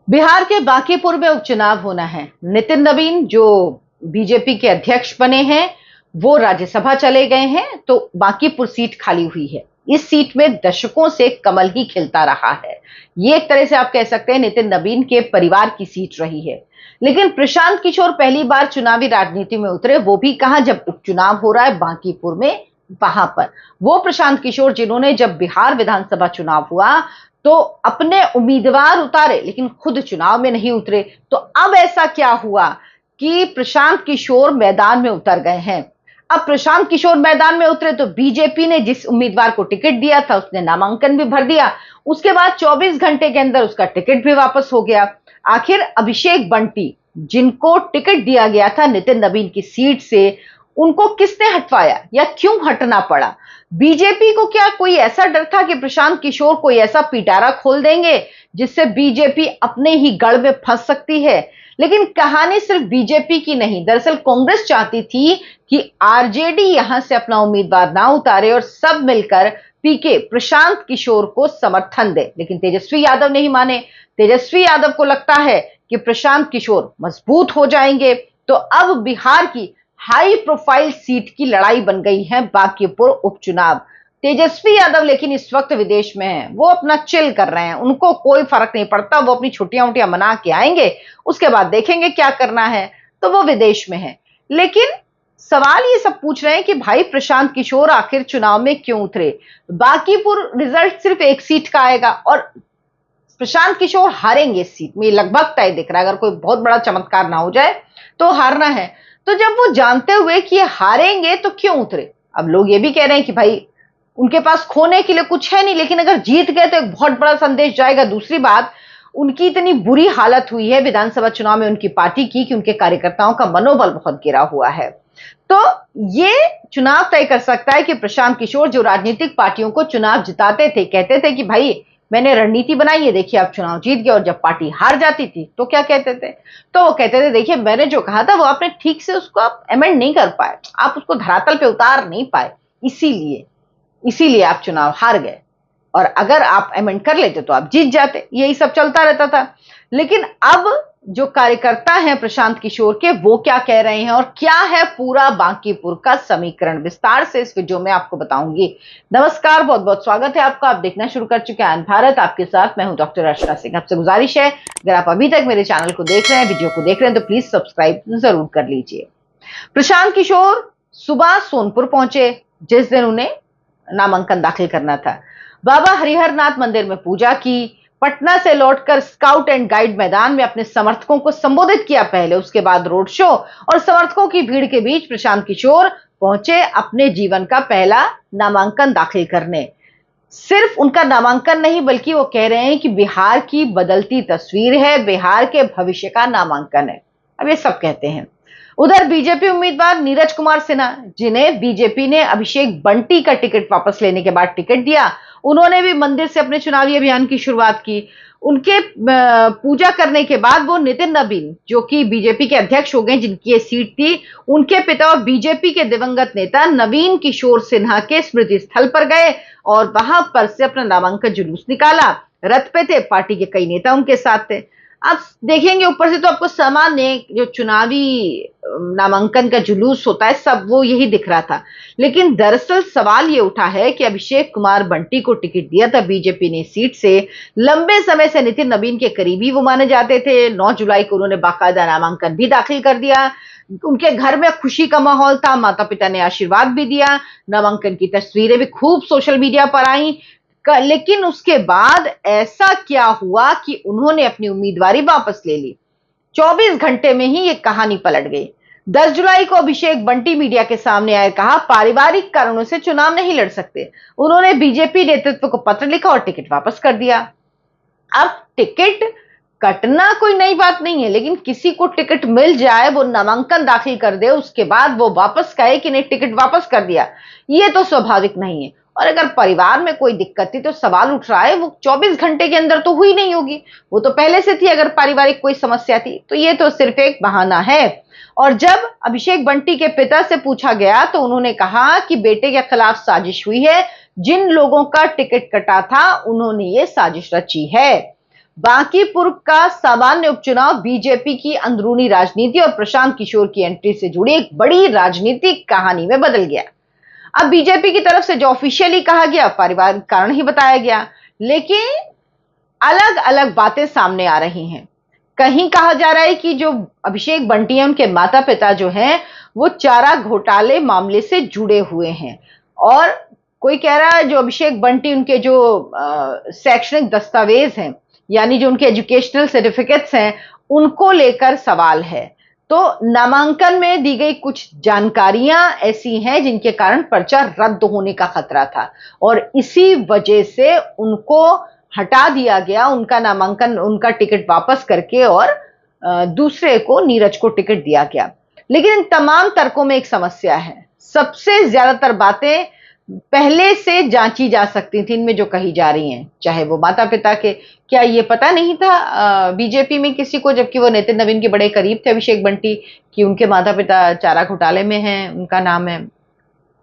बिहार के बांकीपुर में उपचुनाव होना है। नितिन नवीन जो बीजेपी के अध्यक्ष बने हैं वो राज्यसभा चले गए हैं, तो बांकीपुर सीट खाली हुई है। इस सीट में दशकों से कमल ही खिलता रहा है। ये एक तरह से आप कह सकते हैं नितिन नवीन के परिवार की सीट रही है। लेकिन प्रशांत किशोर पहली बार चुनावी राजनीति में उतरे, वो भी कहां, जब उपचुनाव हो रहा है बांकीपुर में। वहां पर वो प्रशांत किशोर जिन्होंने जब बिहार विधानसभा चुनाव हुआ तो अपने उम्मीदवार उतारे लेकिन खुद चुनाव में नहीं उतरे। तो अब ऐसा क्या हुआ कि प्रशांत किशोर मैदान में उतर गए हैं। अब प्रशांत किशोर मैदान में उतरे तो बीजेपी ने जिस उम्मीदवार को टिकट दिया था उसने नामांकन भी भर दिया। उसके बाद 24 घंटे के अंदर उसका टिकट भी वापस हो गया। आखिर अभिषेक बंटी जिनको टिकट दिया गया था नितिन नवीन की सीट से, उनको किसने हटवाया या क्यों हटना पड़ा? बीजेपी को क्या कोई ऐसा डर था कि प्रशांत किशोर कोई ऐसा पिटारा खोल देंगे जिससे बीजेपी अपने ही गढ़ में फंस सकती है? लेकिन कहानी सिर्फ बीजेपी की नहीं, दरअसल कांग्रेस चाहती थी कि आरजेडी यहां से अपना उम्मीदवार ना उतारे और सब मिलकर पीके प्रशांत किशोर को समर्थन दे। लेकिन तेजस्वी यादव नहीं माने। तेजस्वी यादव को लगता है कि प्रशांत किशोर मजबूत हो जाएंगे। तो अब बिहार की हाई प्रोफाइल सीट की लड़ाई बन गई है बांकीपुर उपचुनाव। तेजस्वी यादव लेकिन इस वक्त विदेश में हैं, वो अपना चिल कर रहे हैं, उनको कोई फर्क नहीं पड़ता। वो अपनी छुट्टियां उट्टियां मना के आएंगे, उसके बाद देखेंगे क्या करना है। तो वो विदेश में है। लेकिन सवाल ये सब पूछ रहे हैं कि भाई प्रशांत किशोर आखिर चुनाव में क्यों उतरे? बांकीपुर रिजल्ट सिर्फ एक सीट का आएगा और प्रशांत किशोर हारेंगे इस सीट में, लगभग तय दिख रहा है। अगर कोई बहुत बड़ा चमत्कार ना हो जाए तो हारना है। तो जब वो जानते हुए कि ये हारेंगे तो क्यों उतरे? अब लोग ये भी कह रहे हैं कि भाई उनके पास खोने के लिए कुछ है नहीं, लेकिन अगर जीत गए तो एक बहुत बड़ा संदेश जाएगा। दूसरी बात, उनकी इतनी बुरी हालत हुई है विधानसभा चुनाव में उनकी पार्टी की कि उनके कार्यकर्ताओं का मनोबल बहुत गिरा हुआ है। तो ये चुनाव तय कर सकता है कि प्रशांत किशोर जो राजनीतिक पार्टियों को चुनाव जिताते थे, कहते थे कि भाई मैंने रणनीति बनाई है, देखिए आप चुनाव जीत गए। और जब पार्टी हार जाती थी तो क्या कहते थे? तो वो कहते थे देखिए मैंने जो कहा था वो आपने ठीक से उसको आप अमेंड नहीं कर पाए, आप उसको धरातल पे उतार नहीं पाए, इसीलिए इसीलिए आप चुनाव हार गए। और अगर आप अमेंड कर लेते तो आप जीत जाते। यही सब चलता रहता था। लेकिन अब जो कार्यकर्ता हैं प्रशांत किशोर के, वो क्या कह रहे हैं और क्या है पूरा बांकीपुर का समीकरण, विस्तार से इस वीडियो में आपको बताऊंगी। नमस्कार, बहुत बहुत स्वागत है आपका। आप देखना शुरू कर चुके हैं भारत, आपके साथ मैं हूं डॉक्टर अर्चना सिंह। आपसे गुजारिश है अगर आप अभी तक मेरे चैनल को देख रहे हैं, वीडियो को देख रहे हैं, तो प्लीज सब्सक्राइब जरूर कर लीजिए। प्रशांत किशोर सुबह सोनपुर पहुंचे जिस दिन उन्हें नामांकन दाखिल करना था। बाबा हरिहरनाथ मंदिर में पूजा की, पटना से लौटकर स्काउट एंड गाइड मैदान में अपने समर्थकों को संबोधित किया पहले, उसके बाद रोड शो और समर्थकों की भीड़ के बीच प्रशांत किशोर पहुंचे अपने जीवन का पहला नामांकन दाखिल करने। सिर्फ उनका नामांकन नहीं, बल्कि वो कह रहे हैं कि बिहार की बदलती तस्वीर है, बिहार के भविष्य का नामांकन है। अब ये सब कहते हैं। उधर बीजेपी उम्मीदवार नीरज कुमार सिन्हा, जिन्हें बीजेपी ने अभिषेक बंटी का टिकट वापस लेने के बाद टिकट दिया, उन्होंने भी मंदिर से अपने चुनावी अभियान की शुरुआत की। उनके पूजा करने के बाद वो नितिन नवीन जो कि बीजेपी के अध्यक्ष हो गए, जिनकी ये सीट थी, उनके पिता और बीजेपी के दिवंगत नेता नवीन किशोर सिन्हा के स्मृति स्थल पर गए और वहां पर से अपना नामांकन जुलूस निकाला। रथ पे थे, पार्टी के कई नेता उनके साथ थे। आप देखेंगे ऊपर से तो आपको सामान्य जो चुनावी नामांकन का जुलूस होता है सब वो यही दिख रहा था। लेकिन दरअसल सवाल ये उठा है कि अभिषेक कुमार बंटी को टिकट दिया था बीजेपी ने सीट से। लंबे समय से नितिन नवीन के करीबी वो माने जाते थे। 9 जुलाई को उन्होंने बाकायदा नामांकन भी दाखिल कर दिया। उनके घर में खुशी का माहौल था, माता पिता ने आशीर्वाद भी दिया। नामांकन की तस्वीरें भी खूब सोशल मीडिया पर आई। लेकिन उसके बाद ऐसा क्या हुआ कि उन्होंने अपनी उम्मीदवारी वापस ले ली। 24 घंटे में ही ये कहानी पलट गई। 10 जुलाई को अभिषेक बंटी मीडिया के सामने आए, कहा पारिवारिक कारणों से चुनाव नहीं लड़ सकते। उन्होंने बीजेपी नेतृत्व को पत्र लिखा और टिकट वापस कर दिया। अब टिकट कटना कोई नई बात नहीं है, लेकिन किसी को टिकट मिल जाए, वो नामांकन दाखिल कर दे, उसके बाद वो वापस कहे कि नहीं टिकट वापस कर दिया, ये तो स्वाभाविक नहीं है। और अगर परिवार में कोई दिक्कत थी तो सवाल उठ रहा है वो 24 घंटे के अंदर तो हुई नहीं होगी, वो तो पहले से थी। अगर पारिवारिक कोई समस्या थी तो ये तो सिर्फ एक बहाना है। और जब अभिषेक बंटी के पिता से पूछा गया तो उन्होंने कहा कि बेटे के खिलाफ साजिश हुई है, जिन लोगों का टिकट कटा था उन्होंने ये साजिश रची है। बांकीपुर का सामान्य उपचुनाव बीजेपी की अंदरूनी राजनीति और प्रशांत किशोर की एंट्री से जुड़ी एक बड़ी राजनीतिक कहानी में बदल गया। अब बीजेपी की तरफ से जो ऑफिशियली कहा गया पारिवारिक कारण ही बताया गया, लेकिन अलग अलग बातें सामने आ रही हैं। कहीं कहा जा रहा है कि जो अभिषेक बंटी हैं उनके माता पिता जो हैं वो चारा घोटाले मामले से जुड़े हुए हैं, और कोई कह रहा है जो अभिषेक बंटी उनके जो शैक्षणिक दस्तावेज हैं यानी जो उनके एजुकेशनल सर्टिफिकेट्स हैं उनको लेकर सवाल है। तो नामांकन में दी गई कुछ जानकारियां ऐसी हैं जिनके कारण पर्चा रद्द होने का खतरा था, और इसी वजह से उनको हटा दिया गया, उनका नामांकन, उनका टिकट वापस करके और दूसरे को, नीरज को टिकट दिया गया। लेकिन इन तमाम तर्कों में एक समस्या है। सबसे ज्यादातर बातें पहले से जांची जा सकती थी इनमें जो कही जा रही हैं, चाहे वो माता पिता के, क्या ये पता नहीं था बीजेपी में किसी को, जबकि वो नितिन नवीन के बड़े करीब थे अभिषेक बंटी, कि उनके माता पिता चारा घोटाले में हैं, उनका नाम है,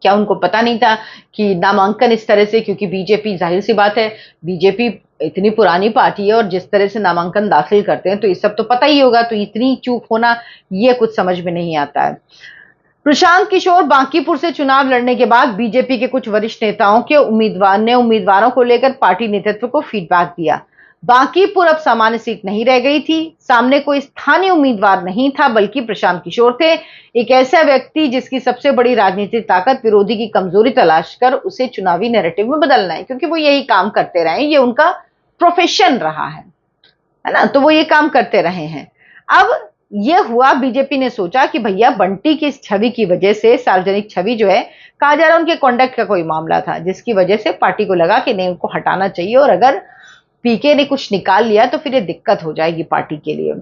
क्या उनको पता नहीं था कि नामांकन इस तरह से, क्योंकि बीजेपी, जाहिर सी बात है बीजेपी इतनी पुरानी पार्टी है और जिस तरह से नामांकन दाखिल करते हैं तो ये सब तो पता ही होगा, तो इतनी चूक होना ये कुछ समझ में नहीं आता है। प्रशांत किशोर बांकीपुर से चुनाव लड़ने के बाद बीजेपी के कुछ वरिष्ठ नेताओं के उम्मीदवारों को लेकर पार्टी नेतृत्व को फीडबैक दिया। बांकीपुर अब सामान्य सीट नहीं रह गई थी, सामने कोई स्थानीय उम्मीदवार नहीं था, बल्कि प्रशांत किशोर थे, एक ऐसा व्यक्ति जिसकी सबसे बड़ी राजनीतिक ताकत विरोधी की कमजोरी तलाश कर उसे चुनावी नैरेटिव में बदलना है, क्योंकि वो यही काम करते रहे, ये उनका प्रोफेशन रहा है ना, तो वो ये काम करते रहे हैं। अब ये हुआ, बीजेपी ने सोचा कि भैया बंटी की इस छवि की वजह से, सार्वजनिक छवि जो है, कहा जा रहा है उनके कॉन्डक्ट का कोई मामला था, जिसकी वजह से पार्टी को लगा कि नहीं, उनको हटाना चाहिए, और अगर पीके ने कुछ निकाल लिया तो फिर ये दिक्कत हो जाएगी पार्टी के लिए।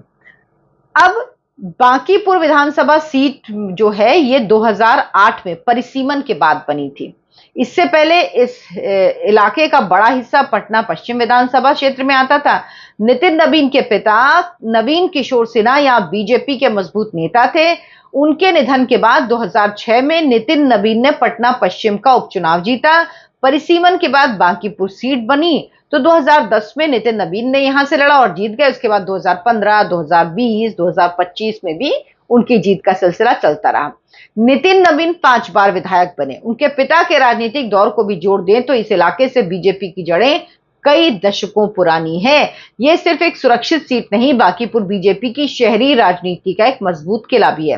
अब बांकीपुर विधानसभा सीट जो है ये 2008 में परिसीमन के बाद बनी थी। इससे पहले इस इलाके का बड़ा हिस्सा पटना पश्चिम विधानसभा क्षेत्र में आता था। नितिन नवीन के पिता नवीन किशोर सिन्हा यहाँ बीजेपी के मजबूत नेता थे। उनके निधन के बाद 2006 में नितिन नवीन ने पटना पश्चिम का उपचुनाव जीता। परिसीमन के बाद बांकीपुर सीट बनी, तो 2010 में नितिन नवीन ने यहां से लड़ा और जीत गए। उसके बाद 2015, 2020, 2025 में भी उनकी जीत का सिलसिला चलता रहा। नितिन नवीन 5 बार विधायक बने। उनके पिता के राजनीतिक दौर को भी जोड़ दें तो इस इलाके से बीजेपी की जड़ें कई दशकों पुरानी है। यह सिर्फ एक सुरक्षित सीट नहीं, बांकीपुर बीजेपी की शहरी राजनीति का एक मजबूत किला भी है।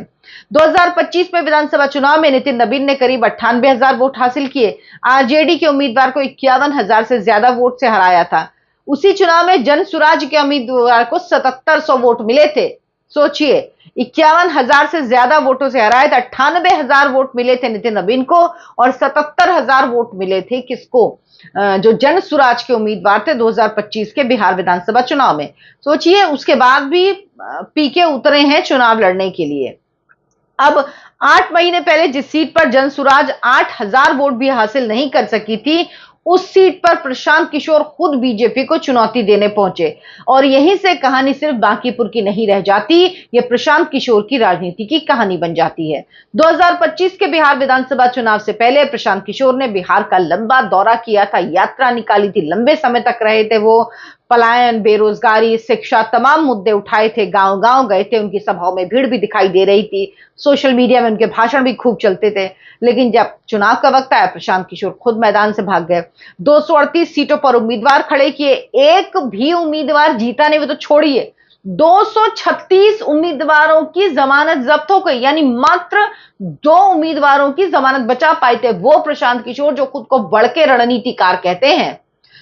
2025 में विधानसभा चुनाव में नितिन नवीन ने करीब 98,000 वोट हासिल किए। आरजेडी के उम्मीदवार को 51,000 से ज्यादा वोट से हराया था। उसी चुनाव में जन सुराज के उम्मीदवार को 7700 वोट मिले थे। सोचिए, 51,000 से ज्यादा वोटों से हराए थे। 98,000 वोट मिले थे नितिन नवीन को और 77,000 वोट मिले थे किसको, जो जन सुराज के उम्मीदवार थे 2025 के बिहार विधानसभा चुनाव में। सोचिए, उसके बाद भी पीके उतरे हैं चुनाव लड़ने के लिए। अब 8 महीने पहले जिस सीट पर जन सुराज 8,000 वोट भी हासिल नहीं कर सकी थी, उस सीट पर प्रशांत किशोर खुद बीजेपी को चुनौती देने पहुंचे। और यहीं से कहानी सिर्फ बांकीपुर की नहीं रह जाती, यह प्रशांत किशोर की राजनीति की कहानी बन जाती है। 2025 के बिहार विधानसभा चुनाव से पहले प्रशांत किशोर ने बिहार का लंबा दौरा किया था, यात्रा निकाली थी, लंबे समय तक रहे थे वो। पलायन, बेरोजगारी, शिक्षा, तमाम मुद्दे उठाए थे, गांव गांव गए थे, उनकी सभाओं में भीड़ भी दिखाई दे रही थी, सोशल मीडिया में उनके भाषण भी खूब चलते थे। लेकिन जब चुनाव का वक्त आया, प्रशांत किशोर खुद मैदान से भाग गए। 238 सीटों पर उम्मीदवार खड़े किए, एक भी उम्मीदवार जीता नहीं, वो तो छोड़िए, 236 उम्मीदवारों की जमानत जब्त हो गई, यानी मात्र 2 उम्मीदवारों की जमानत बचा पाए थे, वो प्रशांत किशोर जो खुद को बड़के रणनीतिकार कहते हैं।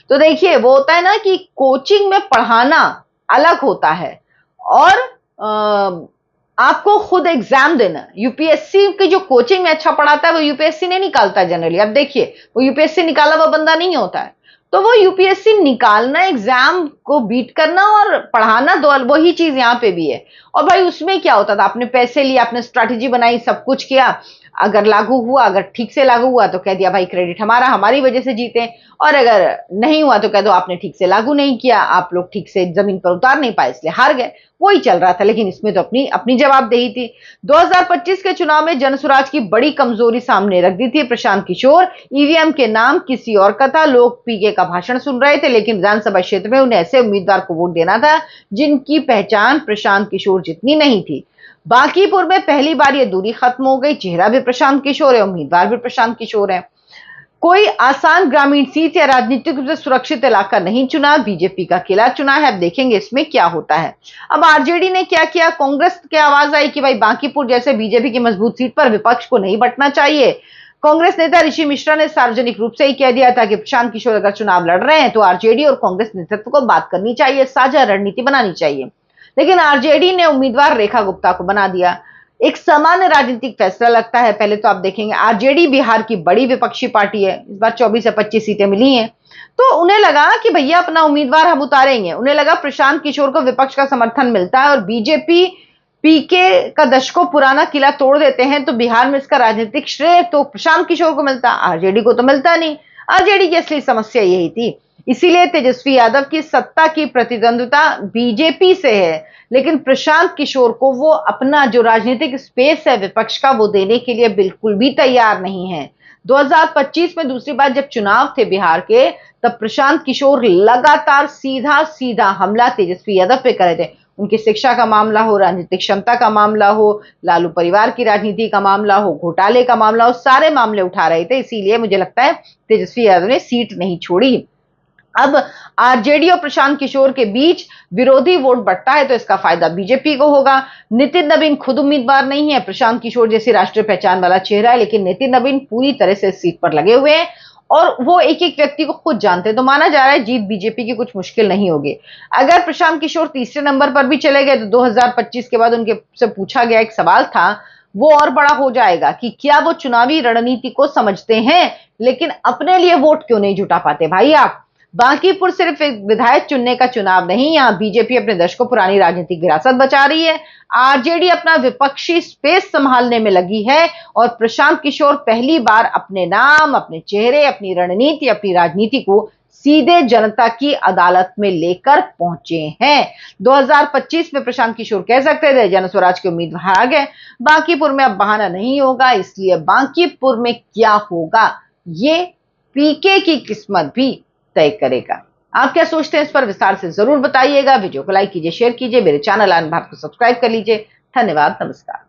तो देखिए, वो होता है ना कि कोचिंग में पढ़ाना अलग होता है और आपको खुद एग्जाम देना। यूपीएससी की जो कोचिंग में अच्छा पढ़ाता है वो यूपीएससी नहीं निकालता जनरली। अब देखिए, वो यूपीएससी निकाला हुआ बंदा नहीं होता है, तो वो यूपीएससी निकालना, एग्जाम को बीट करना और पढ़ाना, दो वही चीज यहाँ पे भी है। और भाई उसमें क्या होता था, आपने पैसे लिए, आपने स्ट्रैटेजी बनाई, सब कुछ किया, अगर लागू हुआ, अगर ठीक से लागू हुआ तो कह दिया भाई क्रेडिट हमारा, हमारी वजह से जीते, और अगर नहीं हुआ तो कह दो आपने ठीक से लागू नहीं किया, आप लोग ठीक से जमीन पर उतार नहीं पाए इसलिए हार गए। वही चल रहा था, लेकिन इसमें तो अपनी अपनी जवाबदेही थी। 2025 के चुनाव में जनसुराज की बड़ी कमजोरी सामने रख दी थी प्रशांत किशोर। ईवीएम के नाम किसी और का था, लोग पीके का भाषण सुन रहे थे, लेकिन विधानसभा क्षेत्र में उन्हें ऐसे उम्मीदवार को वोट देना था जिनकी पहचान प्रशांत किशोर जितनी नहीं थी। बांकीपुर में पहली बार ये दूरी खत्म हो गई, चेहरा भी प्रशांत किशोर है, उम्मीदवार भी प्रशांत किशोर है। कोई आसान ग्रामीण सीट या राजनीतिक रूप से सुरक्षित इलाका नहीं चुना, बीजेपी का किला चुना है। अब देखेंगे इसमें क्या होता है। अब आरजेडी ने क्या किया, कांग्रेस की आवाज आई कि भाई बांकीपुर जैसे बीजेपी की मजबूत सीट पर विपक्ष को नहीं बंटना चाहिए। कांग्रेस नेता ऋषि मिश्रा ने सार्वजनिक रूप से ही कह दिया था कि प्रशांत किशोर अगर चुनाव लड़ रहे हैं तो आरजेडी और कांग्रेस नेतृत्व को बात करनी चाहिए, साझा रणनीति बनानी चाहिए। लेकिन आरजेडी ने उम्मीदवार रेखा गुप्ता को बना दिया। एक सामान्य राजनीतिक फैसला लगता है। पहले तो आप देखेंगे आरजेडी बिहार की बड़ी विपक्षी पार्टी है, इस बार 24 से 25 सीटें मिली हैं, तो उन्हें लगा कि भैया अपना उम्मीदवार हम उतारेंगे। उन्हें लगा प्रशांत किशोर को विपक्ष का समर्थन मिलता है और बीजेपी पीके का दशकों पुराना किला तोड़ देते हैं तो बिहार में इसका राजनीतिक श्रेय तो प्रशांत किशोर को मिलता, आरजेडी को तो मिलता नहीं। आरजेडी की असली समस्या यही थी। इसीलिए तेजस्वी यादव की सत्ता की प्रतिद्वंद्विता बीजेपी से है, लेकिन प्रशांत किशोर को वो अपना जो राजनीतिक स्पेस है विपक्ष का वो देने के लिए बिल्कुल भी तैयार नहीं है। 2025 में दूसरी बार जब चुनाव थे बिहार के, तब प्रशांत किशोर लगातार सीधा सीधा हमला तेजस्वी यादव पे कर रहे थे। उनकी शिक्षा का मामला हो, राजनीतिक क्षमता का मामला हो, लालू परिवार की राजनीति का मामला हो, घोटाले का मामला हो, सारे मामले उठा रहे थे। इसीलिए मुझे लगता है तेजस्वी यादव ने सीट नहीं छोड़ी। अब आरजेडी और प्रशांत किशोर के बीच विरोधी वोट बढ़ता है तो इसका फायदा बीजेपी को होगा। नितिन नवीन खुद उम्मीदवार नहीं है, प्रशांत किशोर जैसी राष्ट्रीय पहचान वाला चेहरा है, लेकिन नितिन नवीन पूरी तरह से इस सीट पर लगे हुए हैं और वो एक एक व्यक्ति को खुद जानते हैं, तो माना जा रहा है जीत बीजेपी की कुछ मुश्किल नहीं होगी। अगर प्रशांत किशोर तीसरे नंबर पर भी चले गए तो 2025 के बाद उनके से पूछा गया एक सवाल था, वो और बड़ा हो जाएगा कि क्या वो चुनावी रणनीति को समझते हैं लेकिन अपने लिए वोट क्यों नहीं जुटा पाते। भाई आप बांकीपुर सिर्फ एक विधायक चुनने का चुनाव नहीं, यहां बीजेपी अपने दशकों पुरानी राजनीतिक विरासत बचा रही है, आरजेडी अपना विपक्षी स्पेस संभालने में लगी है और प्रशांत किशोर पहली बार अपने नाम, अपने चेहरे, अपनी रणनीति, अपनी राजनीति को सीधे जनता की अदालत में लेकर पहुंचे हैं। 2025 में प्रशांत किशोर कह सकते थे जन स्वराज के उम्मीदवार आ गए, बांकीपुर में अब बहाना नहीं होगा। इसलिए बांकीपुर में क्या होगा ये पीके की किस्मत भी तय करेगा। आप क्या सोचते हैं इस पर विस्तार से जरूर बताइएगा। वीडियो को लाइक कीजिए, शेयर कीजिए, मेरे चैनल आनंद भारत को सब्सक्राइब कर लीजिए। धन्यवाद, नमस्कार।